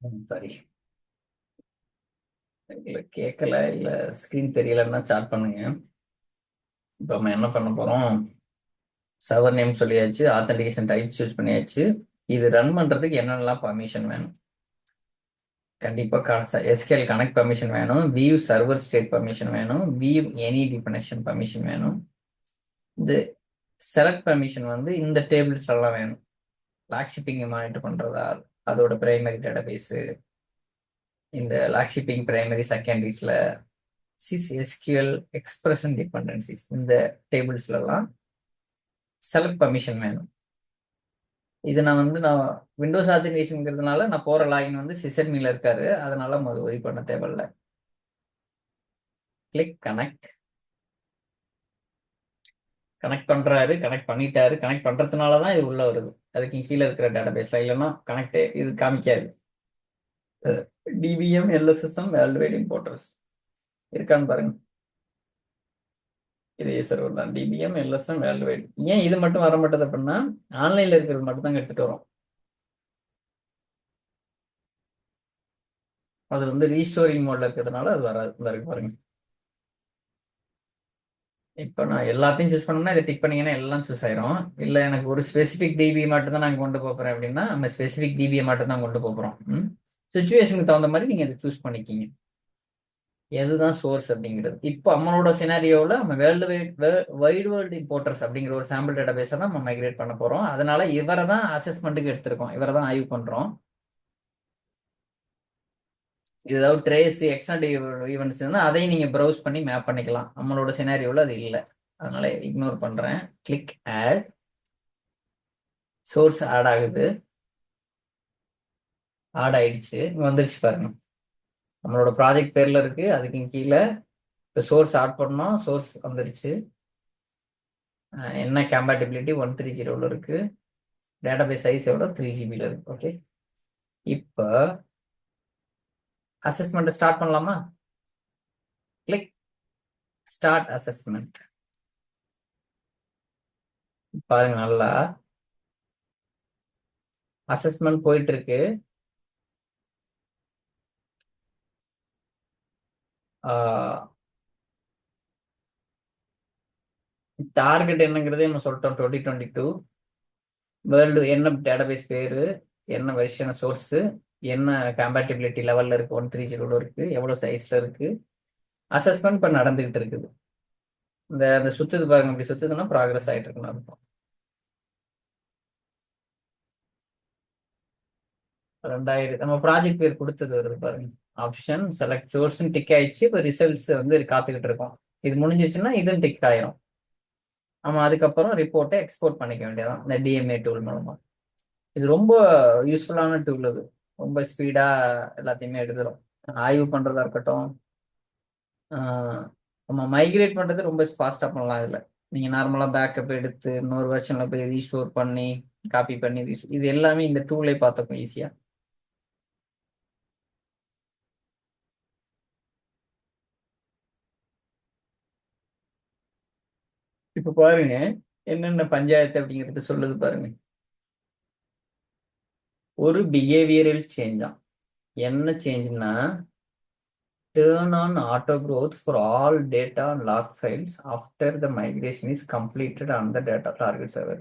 Sorry, இல்ல கேட்கல, இல்ல ஸ்கிரீன் தெரியலன்னா சாட் பண்ணுங்க. இப்போ நம்ம என்ன பண்ண போறோம்? சர்வர் நேம் சொல்லியாச்சு, ஆத்தன்டிகேஷன் டைப் சூஸ் பண்ணியாச்சு. இது ரன் பண்றதுக்கு என்னென்னலாம் பர்மிஷன் வேணும்? கண்டிப்பா எஸ்கியூஎல் கனெக்ட் பர்மிஷன் வேணும், வியூ சர்வர் ஸ்டேட் பர்மிஷன் வேணும், வியூ எனி டிஃபனேஷன் பர்மிஷன் வேணும். இந்த செலக்ட் பர்மிஷன் வந்து இந்த டேபிள்ஸ்ல எல்லாம் வேணும். லாக் ஷிப்பிங் மானிட்டர் பண்றதா, அதோட பிரைமரி டேட்டாபேஸ், இந்த லாக் ஷிப்பிங் பிரைமரி செகண்டரிஸ்ல சிஸ் எஸ்கியூஎல் எக்ஸ்பிரஷன் டிபெண்டன்சிஸ் இந்த டேபிள்ஸ்லாம் செலக்ட் பர்மிஷன் வேணும். இது நான் விண்டோஸ் ஆத்தன்டிகேஷன்ங்கிறதுனால நான் போற லாகின் வந்து சிஸ்அட்மின்ல இருக்காரு, அதனால ஒரி பண்ண தேவையில்ல. Click connect. கனெக்ட் பண்றாரு, கனெக்ட் பண்ணிட்டாரு. கனெக்ட் பண்றதுனால தான் இது உள்ள வருது. அதுக்கு கீழே இருக்கிற டேட்டாபேஸ்ல இல்லைன்னா கனெக்ட் இது காமிக்காது. டிபிஎம் எல்எஸ்எஸ்எம் வேர்ல்டு வைட் இம்போர்ட்டர்ஸ் இருக்கான்னு பாருங்க. இதே சர்வர் தான், டிபிஎம் எல்எஸ்எம் வேர்ல்டு வைட். ஏன் இது மட்டும் வர மாட்டேது அப்படின்னா, ஆன்லைன்ல இருக்கிறது மட்டும் தான் எடுத்துட்டு வரும். அது வந்து ரீஸ்டோரிங் மோட்ல இருக்கிறதுனால அது வராது. இந்த இருக்கு பாருங்க. இப்போ நான் எல்லாத்தையும் சூஸ் பண்ணோம்னா இதை டிக் பண்ணீங்கன்னா எல்லாம் சூஸ் ஆயிரும். இல்லை எனக்கு ஒரு ஸ்பெசிஃபிக் டிபி மட்டும் தான் நான் கொண்டு போகிறேன் அப்படின்னா நம்ம ஸ்பெசிஃபிக் டிபியை மட்டும் தான் கொண்டு போகிறோம். சுச்சுவேஷனுக்கு தகுந்த மாதிரி நீங்கள் அதை சூஸ் பண்ணிக்கிங்க எதுதான் சோர்ஸ் அப்படிங்கிறது. இப்போ நம்மளோட சினாரியோவில் நம்ம வைடு வேர்ல்டு இம்போர்ட்டர்ஸ் அப்படிங்கிற ஒரு சாம்பிள் டேட்டாபேஸை தான் நம்ம மைக்ரேட் பண்ண போகிறோம். அதனால இவரை தான் அசஸ்மெண்ட்டுக்கு எடுத்திருக்கோம், இவரை தான் ஆய்வு பண்ணுறோம். ஏதாவது ட்ரேஸ் எக்ஸ்டர்னல் ஈவெண்ட்ஸ் இருந்தால் அதையும் நீங்கள் ப்ரௌஸ் பண்ணி மேப் பண்ணிக்கலாம். நம்மளோட சினாரியோவில் அது இல்லை, அதனால இக்னோர் பண்ணுறேன். Click add. சோர்ஸ் ஆட் ஆகுது. ஆட் ஆயிடுச்சு, இங்கே வந்துருச்சு பாருங்க. நம்மளோட ப்ராஜெக்ட் பேரில் இருக்கு, அதுக்கு கீழே இப்போ சோர்ஸ் ஆட் பண்ணோம், சோர்ஸ் வந்துருச்சு. என்ன கம்பேட்டிபிலிட்டி 130 இருக்கு. டேட்டாபேஸ் சைஸ் எவ்வளோ 3 GB இருக்கு. ஓகே, இப்போ அசஸ்மெண்ட் ஸ்டார்ட் பண்ணலாமா? Click start assessment. பாருங்க, நல்லா அசஸ்மெண்ட் போயிட்டு இருக்கு. டார்கெட் என்னங்கிறதே நம்ம சொல்லிட்டோம், 2022. வேர்ல்டு என்ன டேட்டாபேஸ் பேரு, என்ன வெர்ஷன் சோர்ஸ், என்ன கம்பேட்டிபிலிட்டி லெவல்ல இருக்கு, 130 இருக்கு, எவ்வளவு சைஸ்ல இருக்கு. அசஸ்மெண்ட் இப்போ நடந்துகிட்டு இருக்குது. அந்த சுத்துது பாருங்க, இப்படி சுத்துதுன்னா ப்ராக்ரஸ் ஆயிட்டு இருக்குன்னு அர்த்தம். 2000 நம்ம ப்ராஜெக்ட் பேர் கொடுத்தது வருது பாருங்க. ஆப்ஷன் செலக்ட் சோர்ஸ் டிக் ஆயிடுச்சு. இப்போ ரிசல்ட்ஸ் வந்து காத்துக்கிட்டு இருக்கோம். இது முடிஞ்சிச்சுன்னா இதுவும் டிக் ஆயிரும். நம்ம அதுக்கப்புறம் ரிப்போர்ட்டை எக்ஸ்போர்ட் பண்ணிக்க வேண்டியதான் இந்த டிஎம்ஏ டூல் மூலமா. இது ரொம்ப யூஸ்ஃபுல்லான டூல். அது ரொம்ப ஸ்பீடா எல்லாத்தையுமே எடுத்துரும். ஆய்வு பண்றதா இருக்கட்டும், நம்ம மைக்ரேட் பண்றது ரொம்ப ஃபாஸ்டா பண்ணலாம். இதுல நீங்க நார்மலா பேக்கப் எடுத்து இன்னொரு வெர்ஷன்ல போய் ரீஸ்டோர் பண்ணி காப்பி பண்ணி இது எல்லாமே இந்த டூலை பார்த்துக்கும் ஈஸியா. இப்ப பாருங்க, என்னென்ன பஞ்சாயத்து அப்படிங்கிறது சொல்லுது பாருங்க. ஒரு பிஹேவியரல் சேஞ்சா. என்ன சேஞ்ச்னா, turn on auto growth for all data and log files after the migration is completed on the data target server.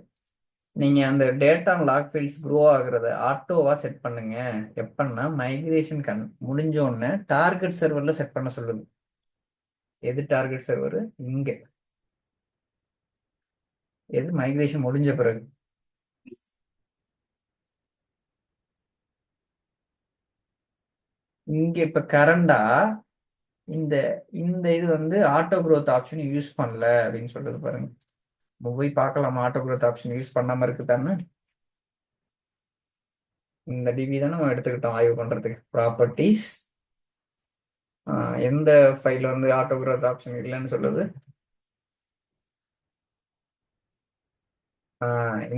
நீங்க அந்த டேட்டா லாக் ஃபைல்ஸ் க்ரோ ஆகுறத ஆட்டோவா செட் பண்ணுங்க. எப்பன்னா மைக்ரேஷன் முடிஞ்ச உடனே டார்கெட் சர்வர்ல செட் பண்ண சொல்லுது. எது டார்கெட் சர்வர்? இங்க. எது மைக்ரேஷன் முடிஞ்ச பிறகு. இங்க இப்ப கரண்டா இந்த இந்த இது வந்து ஆட்டோ growth ஆப்ஷன் யூஸ் பண்ணல அப்படின்னு சொல்றது பாருங்க. போய் பார்க்கலாம் ஆட்டோ growth ஆப்ஷன் யூஸ் பண்ணாம இருக்குதான்னு. இந்த டிபி தானே நம்ம எடுத்துக்கிட்டோம் ஆய்வு பண்றதுக்கு. ப்ராப்பர்ட்டிஸ், எந்த ஃபைல் வந்து ஆட்டோ growth ஆப்ஷன் இல்லைன்னு சொல்லுது?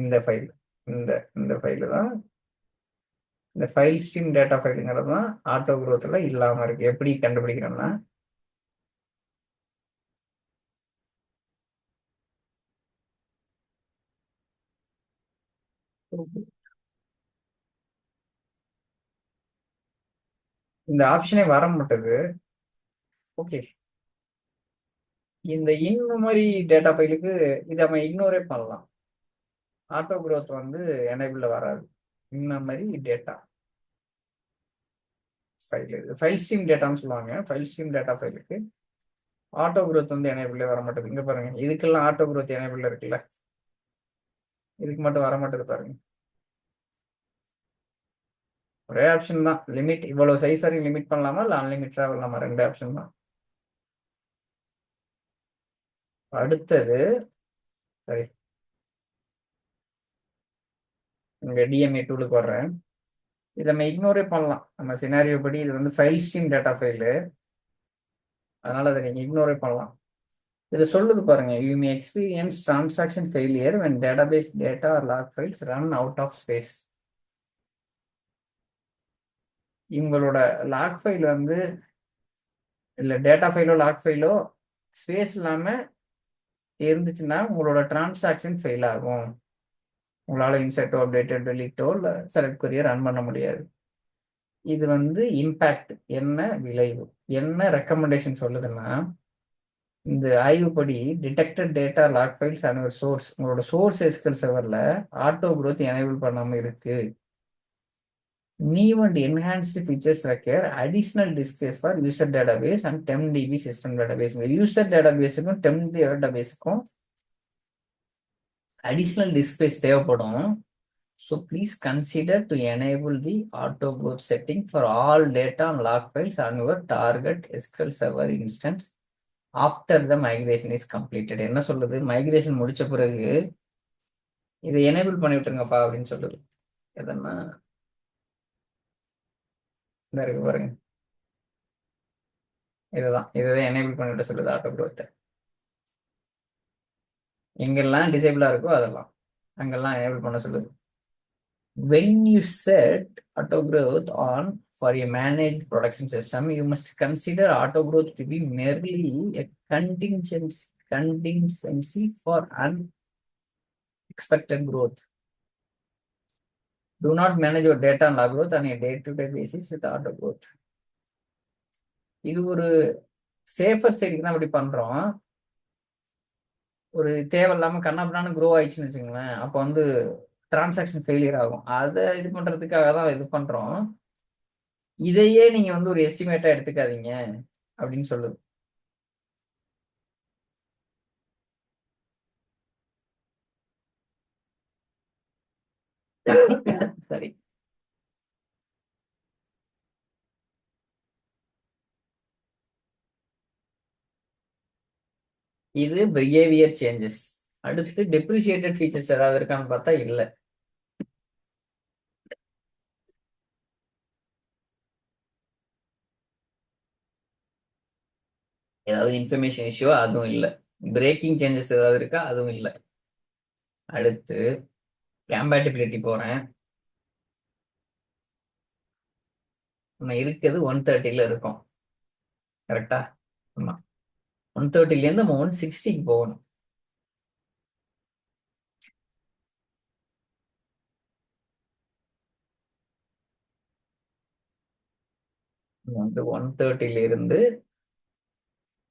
இந்த ஃபைல். இந்த இந்த ஃபைல் தான். இந்த ஃபைல் ஸ்ட்ரீம் டேட்டா ஃபைலுங்கிறது தான் ஆட்டோ growthல இல்லாம இருக்கு. எப்படி கண்டுபிடிக்கிறோம்னா, இந்த ஆப்ஷனே வர மாட்டேது. ஓகே, இந்த இன் மெமரி டேட்டா ஃபைலுக்கு இதை நம்ம இக்னோரே பண்ணலாம். ஆட்டோ growth வந்து எனேபிள்ல வராது. In memory data file, file stream டேட்டான்னு சொல்லுவாங்க. ஃபைல் ஸ்ட்ரீம் டேட்டா ஃபைலுக்கு ஆட்டோ growth வந்து எனேபிள்ல வர மாட்டேது. இங்க பாருங்க, இதுக்கெல்லாம் ஆட்டோ growth எனேபிள்ல இருக்குல்ல, இதுக்கு மட்டும் வர மாட்டேது பாருங்க. ஒரே ஆப்ஷன் தான், லிமிட் இவ்வளவு சைஸ் வரைக்கும் லிமிட் பண்ணலாமா இல்லை அன்லிமிட்டா பண்ணலாமா, ரெண்டு ஆப்ஷன் தான். அடுத்தது சரி, இங்க டிஎம்ஏ டூலுக்கு வர்றேன். இதை நம்ம இக்னோரே பண்ணலாம். நம்ம சினாரியோ படி இது வந்து ஃபைல் ஸ்ட்ரீம் டேட்டா ஃபைலு, அதனால அதை நீங்க இக்னோரே பண்ணலாம். இது சொல்லுது பாருங்க, you may experience transaction failure when database data or log files run out of space. இவங்களோட லாக் ஃபைல் வந்து இல்லை டேட்டா ஃபைலோ லாக் ஃபைலோ ஸ்பேஸ் இல்லாம இருந்துச்சுன்னா உங்களோட டிரான்சாக்ஷன் ஃபெயில் ஆகும். உங்களால இன்சர்ட்டோ அப்டேட்டோ டெலிட்டோ இல்லை செலக்ட் கொரிய ரன் பண்ண முடியாது. இது வந்து இம்பேக்ட், என்ன விளைவு, என்ன ரெக்கமெண்டேஷன் சொல்லுதுன்னா, இந்த ஆய்வுப்படி detected data log files and ஒரு சோர்ஸ், உங்களோட சோர்ஸ் எஸ்கல் சர்வரில் ஆட்டோ growth எனேபிள் பண்ணாமல் இருக்கு. New and enhanced features require additional disk space for user database and 10 DB system database. இந்த யூசர் டேட்டாபேஸுக்கும் 10 டேட்டாபேஸுக்கும் அடிஷ்னல் டிஸ்க் ஸ்பேஸ் தேவைப்படும். So please consider to enable the auto growth setting for all data and log files on your target SQL server instance after the migration is completed. என்ன சொல்லுது, migration முடிச்ச பிறகு இதை enable பண்ணி விட்டுருங்கப்பா அப்படின்னு சொல்லுது. எதன்னா இந்த இருக்கு பாருங்க, இதுதான் எனேபிள் பண்ணிவிட சொல்லுது ஆட்டோ growth. எங்கெல்லாம் டிசேபிளா இருக்கோ அதெல்லாம் அங்கெல்லாம் எனேபிள் பண்ண சொல்லுது. When you set auto growth on for a managed production system, you must consider auto growth to be merely a contingency for unexpected growth. Do not manage your data and log growth on a day-to-day basis with auto growth. இது ஒரு safer சைடுக்கு தான் அப்படி பண்றோம். ஒரு தேவையில்லாம கண்ணாபின்னான்னு grow ஆயிடுச்சுன்னு வச்சுங்களேன், அப்போ வந்து டிரான்சாக்ஷன் ஃபெயிலியர் ஆகும். அதை இது பண்றதுக்காக தான் இது பண்றோம். இதையே நீங்க வந்து ஒரு எஸ்டிமேட்டா எடுத்துக்காதீங்க அப்படின்னு சொல்லுது. சரி, இது பிஹேவியர் சேஞ்சஸ். அடுத்து டெப்ரிசியேட்டட் ஃபீச்சர்ஸ் ஏதாவது இருக்கான்னு பார்த்தா இல்லை. ஏதாவது இன்ஃபர்மேஷன் இஷ்யூ, அதுவும் இல்லை. பிரேக்கிங் சேஞ்சஸ் ஏதாவது இருக்கா, அதுவும் இல்லை. அடுத்து கம்பேட்டிபிலிட்டி போறேன். நம்ம இருக்கிறது 130 இருக்கும், கரெக்டா? ஆமா, 130 நம்ம 160 போகணும். வந்து 130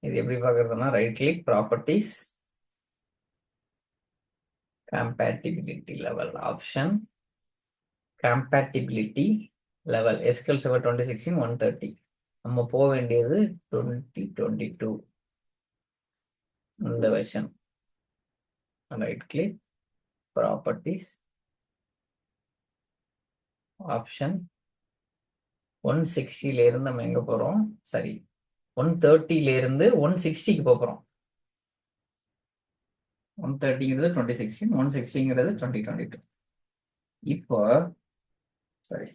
இது எப்படி பாக்குறதுன்னா, right click, properties, compatibility level option, compatibility level SQL server 2016 130. நம்ம போக வேண்டியது 2022 இந்த version. Right click, properties, option. 160 நம்ம எங்க போறோம், சரி 130 160 போறோம். 130 2016, 160 2022. இப்போ சரி,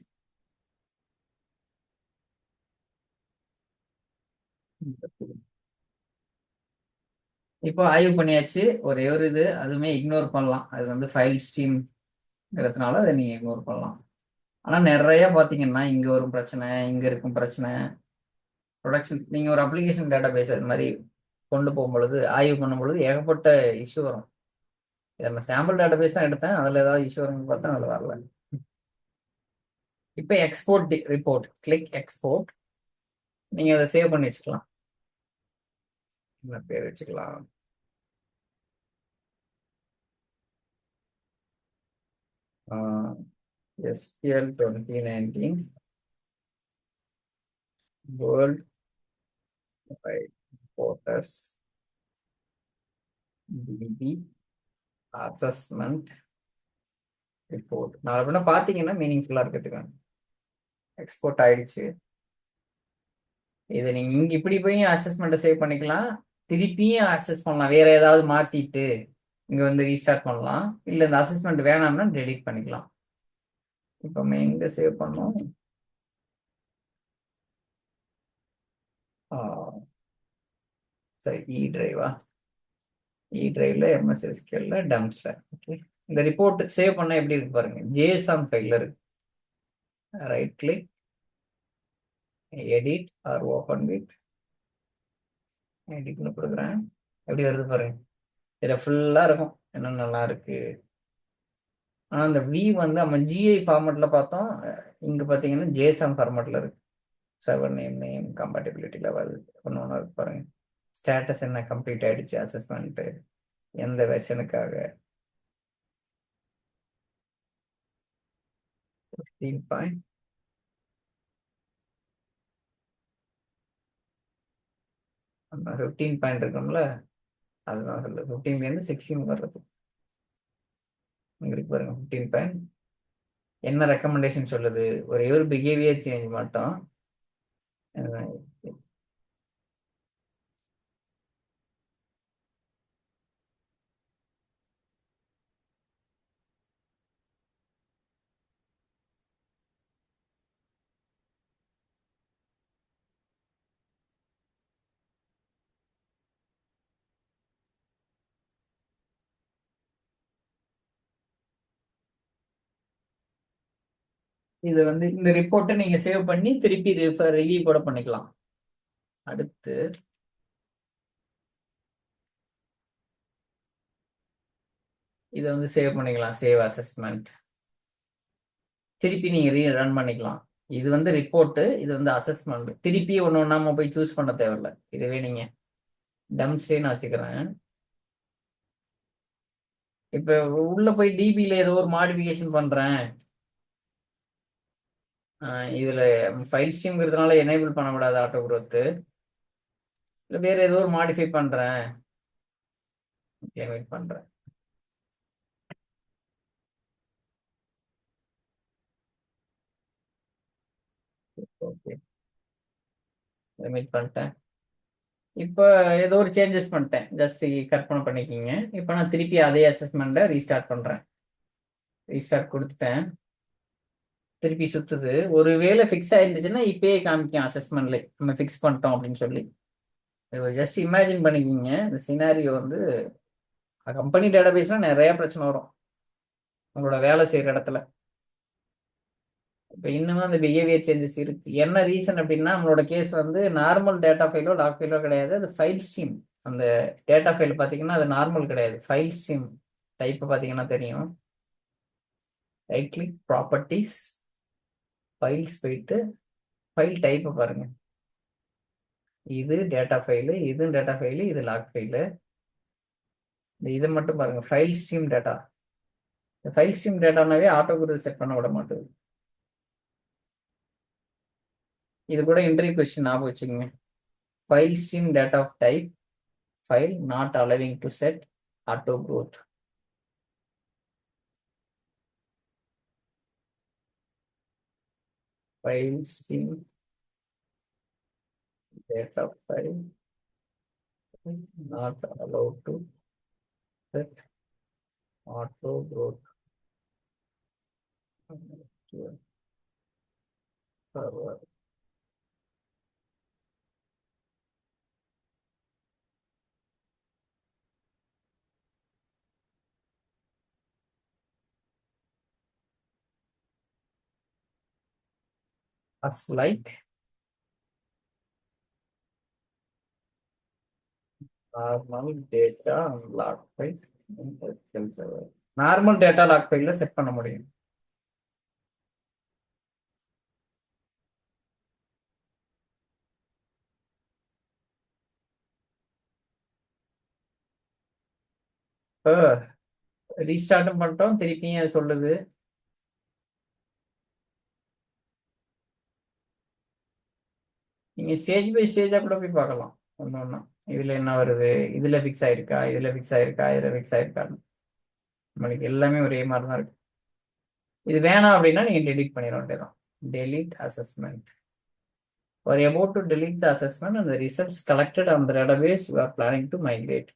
இப்போ ஆய்வு பண்ணியாச்சு. ஒரே ஒரு இது அதுவுமே இக்னோர் பண்ணலாம், அது வந்து ஃபைல் ஸ்ட்ரீம்ங்கிறதுனால அதை நீங்க இக்னோர் பண்ணலாம். ஆனா நிறைய பாத்தீங்கன்னா இங்க ஒரு பிரச்சனை, இங்க இருக்கும் பிரச்சனை. ப்ரொடக்ஷன் நீங்க ஒரு அப்ளிகேஷன் டேட்டா பேஸ் அது மாதிரி கொண்டு போகும் பொழுது, ஆய்வு பண்ணும் பொழுது ஏகப்பட்ட இஷ்யூ வரும். நம்ம சாம்பிள் டேட்டா பேஸ் தான் எடுத்தேன், அதுல ஏதாவது இஷ்யூ வரும்னு பார்த்தா அது வரல. இப்போ எக்ஸ்போர்ட் ரிப்போர்ட், கிளிக் எக்ஸ்போர்ட். நீங்க அதை சேவ் பண்ணி வச்சுக்கலாம். என்ன பேர் வச்சுக்கலாம்? SQL 2019 World Wide Voters DB Assessment Report. நான் அப்படின்னா பார்த்தீங்கன்னா மீனிங்ஃபுல்லாக இருக்கிறதுக்கான எக்ஸ்போர்ட் ஆயிடுச்சு. இதை நீங்க இங்க இப்படி போய் அசஸ்மெண்ட்டை சேவ் பண்ணிக்கலாம். திருப்பியும் அசஸ் பண்ணலாம், வேற ஏதாவது மாத்திட்டு இங்க வந்து ரீஸ்டார்ட் பண்ணலாம். இல்ல இந்த அசஸ்மெண்ட் வேணாம்னா டெலீட் பண்ணிக்கலாம். இப்போ நம்ம எங்க சேவ் பண்ணோம்? சரி, இ டிரைவா? இ டிரைவ்ல எம்எஸ்எஸ்கியூஎல்ல டம்ப்ஸ்ல. ஓகே, இந்த ரிப்போர்ட் சேவ் பண்ண எப்படி இருக்கு பாருங்க. ஜேசன் ஃபைல்ல இருக்கு. Right click, edit or open with எடிட்னு கொடுக்குறேன். எப்படி வருது பாருங்க. இதில் ஃபுல்லா இருக்கும் என்னென்னலாம் இருக்கு. ஆனா இந்த வி வந்து நம்ம ஜிஐ ஃபார்மேட்ல பார்த்தோம். இங்க பாத்தீங்கன்னா ஜேசன் ஃபார்மேட்ல இருக்கு. Server name, name, compatibility level ஒன்று இருக்கு பாருங்க. ஸ்டேட்டஸ் என்ன கம்ப்ளீட் ஆயிடுச்சு, அசஸ்மெண்ட் எந்த வெர்ஷனுக்காக. 15 பாயிண்ட் 15 பாயிண்ட் இருக்கும்ல, அதுதான் சொல்லு. 15லேருந்து 16 வர்றது இங்க இருக்கு பாருங்க. 15 பாயிண்ட் என்ன ரெக்கமெண்டேஷன் சொல்லுது? ஒரே ஒரு பிஹேவியர் சேஞ்ச் மட்டும். இது வந்து இந்த ரிப்போர்ட்டை நீங்க சேவ் பண்ணி திருப்பி ரிவ்யூ கூட பண்ணிக்கலாம். அடுத்து இதை வந்து சேவ் பண்ணிக்கலாம். சேவ் அசஸ்மெண்ட் திருப்பி நீங்க ரன் பண்ணிக்கலாம். இது வந்து ரிப்போர்ட்டு, இது வந்து அசஸ்மெண்ட். திருப்பி ஒன்று ஒன்றாம போய் சூஸ் பண்ண தேவையில்ல. இதுவே நீங்க டம்ஸ்டேன்னு வச்சுக்கிறேன். இப்ப உள்ள போய் டிபியில ஏதோ ஒரு மாடிஃபிகேஷன் பண்றேன். இதுல ஃபைல் ஸ்ட்ரீம்ங்கிறதுனால எனேபிள் பண்ணக்கூடாது ஆட்டோ குரோத். இல்லை வேற ஏதோ ஒரு மாடிஃபை பண்றேன், இம்ப்ளிமெண்ட் பண்றேன். ஓகே, லிமிட் பண்ணிட்டேன். இப்போ ஏதோ ஒரு சேஞ்சஸ் பண்ணிட்டேன், ஜஸ்ட் கற்பனை பண்ணிக்கிங்க. இப்போ நான் திருப்பி அதே அசஸ்மெண்ட்டை ரீஸ்டார்ட் பண்றேன். ரீஸ்டார்ட் கொடுத்துட்டேன். திருப்பி சுத்துது. ஒருவேளை ஃபிக்ஸ் ஆயிருந்துச்சுன்னா இப்பயே காமிக்கும் அசஸ்மெண்ட்ல நம்ம ஃபிக்ஸ் பண்ணிட்டோம் அப்படின்னு சொல்லி. ஜஸ்ட் இமேஜின் பண்ணிக்கிங்க இந்த சினாரியோ வந்து கம்பெனி டேட்டாபேஸ்ல நிறைய பிரச்சனை வரும் உங்களோட வேலை செய்யற இடத்துல. இப்போ இன்னமும் அந்த பிஹேவியர் சேஞ்சஸ் இருக்கு. என்ன ரீசன் அப்படின்னா, நம்மளோட கேஸ் வந்து நார்மல் டேட்டா ஃபைலோ லாக் ஃபைலோ கிடையாது, அது ஃபைல் ஸ்ட்ரீம். அந்த டேட்டா ஃபைல் பார்த்தீங்கன்னா அது நார்மல் கிடையாது, ஃபைல் ஸ்ட்ரீம். டைப் பார்த்தீங்கன்னா தெரியும். ரைட் கிளிக், ப்ராப்பர்ட்டிஸ், ஃபைல்ஸ் போயிட்டு ஃபைல் டைப்பை பாருங்க. இது டேட்டா ஃபைலு, இது டேட்டா ஃபைலு, இது லாக் ஃபைலு. இதை மட்டும் பாருங்க, file stream data. File stream டேட்டானாவே ஆட்டோ குரூப் செட் பண்ண விட மாட்டேது. இது கூட இன்டர்வியூ கொஸ்டின் ஞாபகம் வச்சுக்கோங்க. File stream data of type file not allowing to set auto growth. File stream data file not allowed to set auto growth. Server. As like normal data log file. Normal data log ஃபைல்ல set பண்ண முடியும். இப்போ ரீஸ்டார்ட்டும் பண்ணிட்டோம், திருப்பியும் அது சொல்லுது. நீங்க stage by ஸ்டேஜா கூட போய் பார்க்கலாம் ஒன்று ஒன்றா. இதுல என்ன வருது, இதுல ஃபிக்ஸ் ஆயிருக்கா, இதுல ஃபிக்ஸ் ஆயிருக்கா, இதுல ஃபிக்ஸ் ஆயிருக்கான்னு. நம்மளுக்கு எல்லாமே ஒரே மாதிரி தான் இருக்கு. இது வேணாம் அப்படின்னா நீங்க டெலீட் பண்ணிட வேண்டியதான். Delete assessment. Or about to delete the assessment and the results collected on the database you are planning to migrate.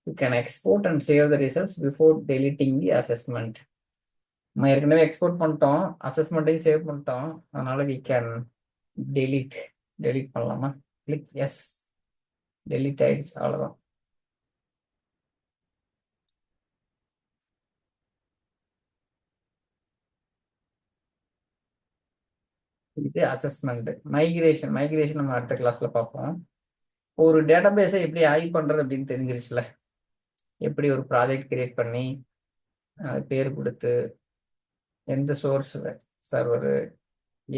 You can export and save the results before deleting the assessment. நம்ம ஏற்கனவே export பண்ணிட்டோம், அசஸ்மெண்ட்டையும் save பண்ணிட்டோம், அதனால we can delete. delete பண்ணலாமா? Click yes. delete ஆயிடுச்சு, அவ்வளோதான். இது assessment. Migration நம்ம அடுத்த கிளாஸ்ல பார்ப்போம். ஒரு டேட்டாபேஸை எப்படி ஆய்வு பண்றது அப்படின்னு தெரிஞ்சிருச்சுல. எப்படி ஒரு ப்ராஜெக்ட் கிரியேட் பண்ணி பேர் கொடுத்து எந்த சோர்ஸ் சர்வரு,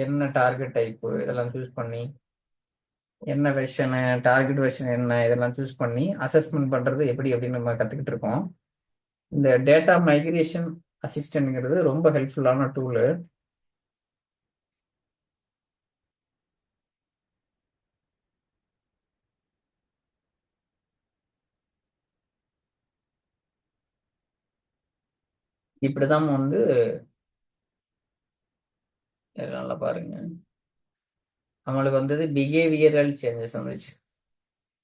என்ன டார்கெட் டைப்பு, இதெல்லாம் சூஸ் பண்ணி என்ன வெர்ஷனு, டார்கெட் வெர்ஷன் என்ன, இதெல்லாம் சூஸ் பண்ணி அசஸ்மெண்ட் பண்றது எப்படி அப்படின்னு நம்ம கத்துக்கிட்டு இருக்கோம். இந்த டேட்டா மைக்ரேஷன் அசிஸ்டன்ட்ங்கிறது ரொம்ப ஹெல்ப்ஃபுல்லான டூலு. இப்படிதான் வந்து நல்லா பாருங்க, நம்மளுக்கு வந்தது பிஹேவியரல் சேஞ்சஸ் வந்துச்சு,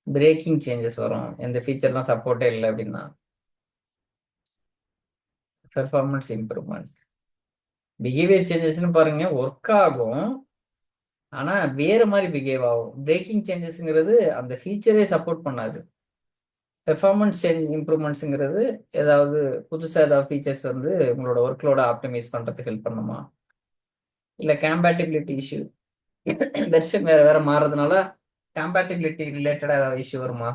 பிரேக்கிங் சேஞ்சஸ் வரும் எந்த ஃபீச்சர்லாம் சப்போர்ட்டே இல்லை அப்படின்னா. Performance improvement. பிஹேவியர் சேஞ்சஸ்ன்னு பாருங்க ஒர்க் ஆகும், ஆனா வேற மாதிரி பிஹேவ் ஆகும். பிரேக்கிங் சேஞ்சஸ்ங்கிறது அந்த ஃபீச்சரே சப்போர்ட் பண்ணாது. பெர்ஃபார்மன்ஸ் இம்ப்ரூவ்மெண்ட்ஸுங்கிறது ஏதாவது புதுசாக ஏதாவது ஃபீச்சர்ஸ் வந்து உங்களோட ஒர்க்லோட ஆப்டிமைஸ் பண்ணுறதுக்கு ஹெல்ப் பண்ணுமா, இல்லை கம்பேட்டிபிலிட்டி இஷ்யூ, வெர்ஷன் வேற வேற மாறுறதுனால கம்பேட்டிபிலிட்டி ரிலேட்டடாக ஏதாவது இஷ்யூ வருமா?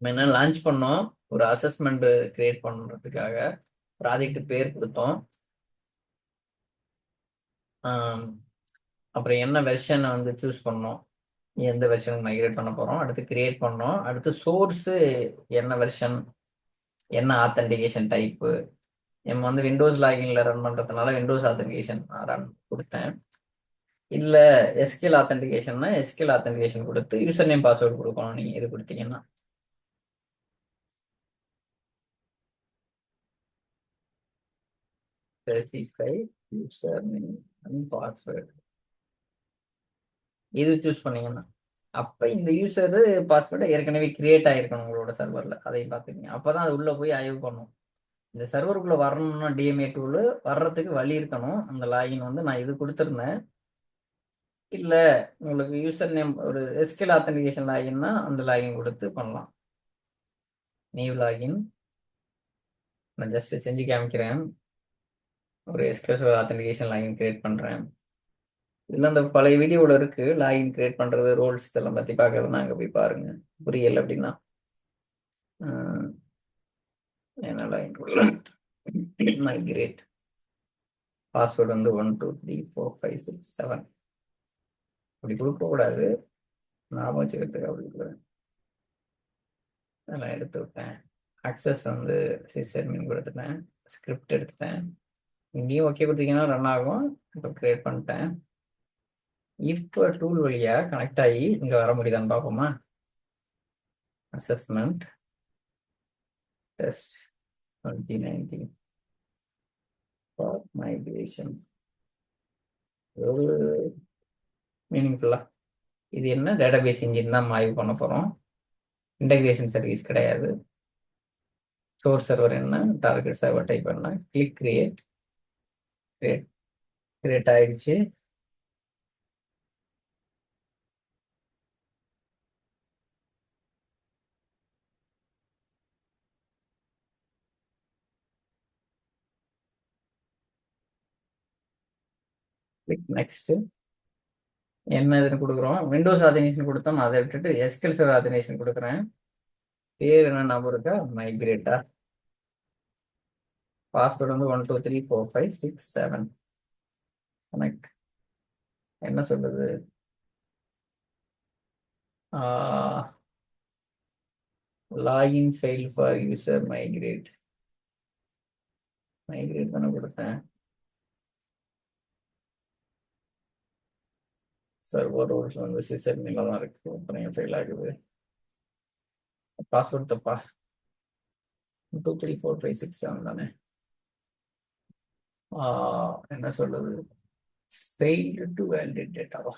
நம்ம என்ன லான்ச் பண்ணோம், ஒரு அசஸ்மெண்ட் கிரியேட் பண்ணுறதுக்காக ப்ராஜெக்ட் பேர் கொடுத்தோம். அப்புறம் என்ன வெர்ஷனை வந்து சூஸ் பண்ணோம், எந்த வெர்ஷனுக்கு மைக்ரேட் பண்ண போகிறோம், அடுத்து கிரியேட் பண்ணோம், அடுத்து சோர்ஸு என்ன வெர்ஷன், என்ன ஆத்தன்டிகேஷன் டைப்பு. நம்ம வந்து விண்டோஸ் லாகின்ல ரன் பண்ணுறதுனால விண்டோஸ் ஆத்தன்டிகேஷன் ரன் கொடுத்தேன். இல்லை எஸ்கியூஎல் ஆத்தன்டிகேஷன்னா எஸ்கியூஎல் ஆத்தன்டிகேஷன் கொடுத்து யூசர் நேம் பாஸ்வேர்டு கொடுக்கணும். நீங்கள் இது கொடுத்தீங்கன்னா specify user name and password இது சூஸ் பண்ணீங்கன்னா அப்போ இந்த யூசரு பாஸ்வேர்டை ஏற்கனவே கிரியேட் ஆகிருக்கணும் உங்களோட சர்வரில், அதையும் பார்த்துக்கங்க. அப்போ தான் அது உள்ளே போய் ஆய்வு பண்ணும். இந்த சர்வருக்குள்ளே வரணும்னா டிஎம்ஏ டூலு வர்றதுக்கு வழி இருக்கணும். அந்த லாகின் வந்து நான் இது கொடுத்துருந்தேன். இல்லை உங்களுக்கு யூசர் நேம் ஒரு எஸ்கியூஎல் ஆத்தன்டிகேஷன் லாகின்னா அந்த லாகின் கொடுத்து பண்ணலாம். நியூ லாகின் நான் ஜஸ்ட் செஞ்சு காமிக்கிறேன். ஒரு எஸ்கியூஎல் ஆத்தன்டிகேஷன் லாகின் கிரியேட் பண்ணுறேன். இதில் அந்த பழைய வீடியோவில் இருக்கு லாகின் கிரியேட் பண்ணுறது, ரோல்ஸ் இதெல்லாம் பற்றி பார்க்கறதுனா அங்கே போய் பாருங்க. புரியல அப்படின்னா என்ன லாகின் கொடுக்கலாம். மைக்ரேட் பாஸ்வேர்டு வந்து 1 2 3 4 5 6 7 அப்படி கொடுக்கக்கூடாது, ஞாபகம் வச்சுக்கிறதுக்கு அப்படி கொடுக்குறேன். அதெல்லாம் எடுத்து விட்டேன். அக்சஸ் வந்து சிஸ்அட்மின் கொடுத்துட்டேன். ஸ்கிரிப்ட் எடுத்துட்டேன். இங்கேயும் ஓகே கொடுத்தீங்கன்னா ரன் ஆகும். இப்போ கிரியேட் பண்ணிட்டேன். இப்போ டூல் வழியா கனெக்ட் ஆகி இங்கே வர முடியுதான்னு பார்ப்போமா. Assessment test 2019 for migration. ஒரு மீனிங்ஃபுல்லா இது என்ன டேட்டாபேஸ் இன்ஜின் தான் ஆய்வு பண்ண போகிறோம். இன்டகிரேஷன் சர்வீஸ் கிடையாது. சோர்ஸ் சர்வர் என்ன, டார்கெட் சர்வர் டைப் என்ன, கிளிக் கிரியேட். கிரியேட் ஆயிடுச்சு. Click next. என்ன இதுன்னு கொடுக்குறோம், விண்டோஸ் ஆத்தன்டிகேஷன் கொடுத்தோம், அதை விட்டுட்டு எஸ்கியூஎல் சர்வர் ஆத்தன்டிகேஷன் கொடுக்குறேன். பேர் என்ன ஞாபகம் இருக்கா? மைக்ரேட்டா. பாஸ்வேர்டு வந்து 1 2 3 4 5 6 7. கனெக்ட். என்ன சொல்லுது? Login fail for user migrate. Migrate தானே கொடுத்தேன். சர்வர் ரூல்ஸ் வந்து சிசர் தான் இருக்கு. ஓப்பனிங் ஃபெயில் ஆகுது. பாஸ்வேர்ட் தப்பா? 1 2 3 4 5 6 7 தானே. என்ன சொல்லுது? ஃபெயில் டு வேலிடேட் டேட்டாவா?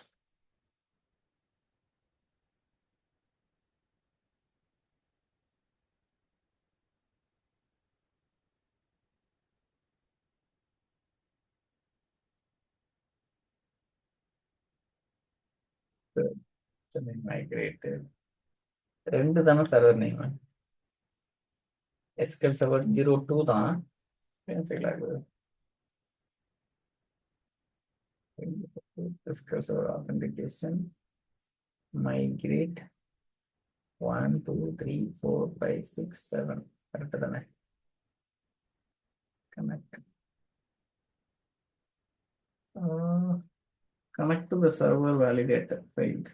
மைக்ரேட் 2 தானே சர்வர் நேம். எஸ்கல் சர்வர் 02 தான். ஃபெயில் ஆகுது. SQL server authentication migrate 1 2 3 4 5 6 7. Correct தானே? Connect. Connect to the server validator failed.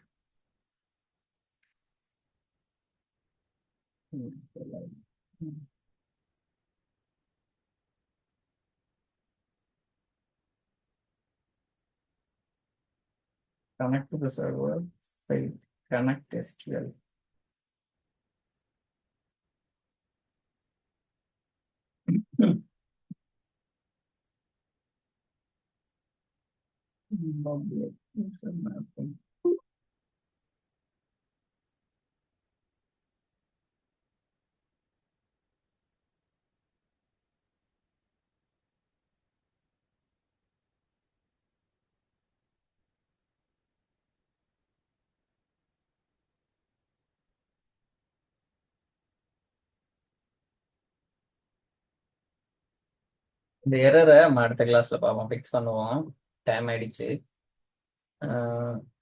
Connect to the server failed. Connect SQL. இந்த எரரை நம்ம அடுத்த கிளாஸ்ல பார்ப்போம், ஃபிக்ஸ் பண்ணுவோம். டைம் ஆயிடுச்சு.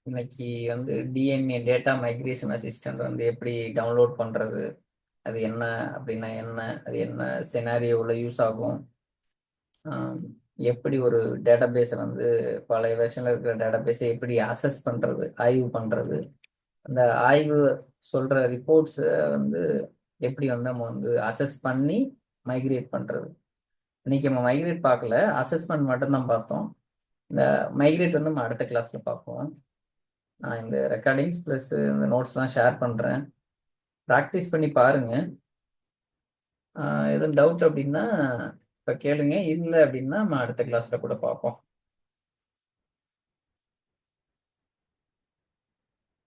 இன்னைக்கு வந்து டிஎன்ஏ டேட்டா மைக்ரேஷன் அசிஸ்டன்ட் வந்து எப்படி டவுன்லோட் பண்றது, அது என்ன அப்படின்னா என்ன, அது என்ன சினாரியோவில் யூஸ் ஆகும், எப்படி ஒரு டேட்டாபேஸை வந்து பழைய வெர்ஷனில் இருக்கிற டேட்டாபேஸை எப்படி அசஸ் பண்ணுறது, ஆய்வு பண்ணுறது, அந்த ஆய்வு சொல்கிற ரிப்போர்ட்ஸை வந்து எப்படி வந்து நம்ம வந்து அசஸ் பண்ணி மைக்ரேட் பண்ணுறது. இன்னைக்கு நம்ம மைக்ரேட் பார்க்கல, அசஸ்மெண்ட் மட்டும்தான் பார்த்தோம். இந்த மைக்ரேட் வந்து நம்ம அடுத்த கிளாஸில் பார்ப்போம். நான் இந்த ரெக்கார்டிங்ஸ் ப்ளஸ் இந்த நோட்ஸ்லாம் ஷேர் பண்ணுறேன். ப்ராக்டிஸ் பண்ணி பாருங்கள். எதுவும் டவுட் அப்படின்னா இப்போ கேளுங்க, இல்லை அப்படின்னா நம்ம அடுத்த கிளாஸில் கூட பார்ப்போம்.